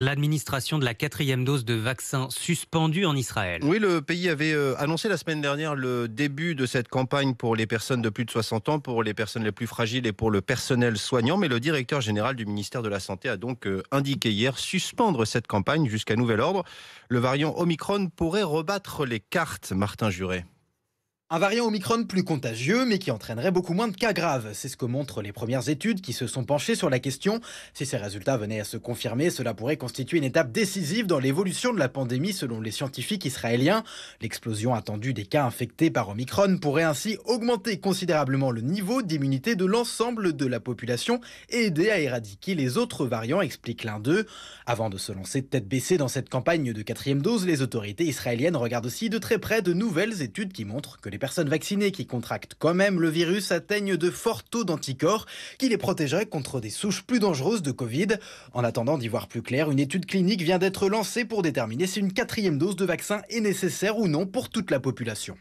L'administration de la quatrième dose de vaccin suspendue en Israël. Oui, le pays avait annoncé la semaine dernière le début de cette campagne pour les personnes de plus de 60 ans, pour les personnes les plus fragiles et pour le personnel soignant. Mais le directeur général du ministère de la Santé a donc indiqué hier suspendre cette campagne jusqu'à nouvel ordre. Le variant Omicron pourrait rebattre les cartes, Martin Juret. Un variant Omicron plus contagieux, mais qui entraînerait beaucoup moins de cas graves. C'est ce que montrent les premières études qui se sont penchées sur la question. Si ces résultats venaient à se confirmer, cela pourrait constituer une étape décisive dans l'évolution de la pandémie selon les scientifiques israéliens. L'explosion attendue des cas infectés par Omicron pourrait ainsi augmenter considérablement le niveau d'immunité de l'ensemble de la population et aider à éradiquer les autres variants, explique l'un d'eux. Avant de se lancer tête baissée dans cette campagne de quatrième dose, les autorités israéliennes regardent aussi de très près de nouvelles études qui montrent que les personnes vaccinées qui contractent quand même le virus atteignent de forts taux d'anticorps qui les protégeraient contre des souches plus dangereuses de Covid. En attendant d'y voir plus clair, une étude clinique vient d'être lancée pour déterminer si une quatrième dose de vaccin est nécessaire ou non pour toute la population.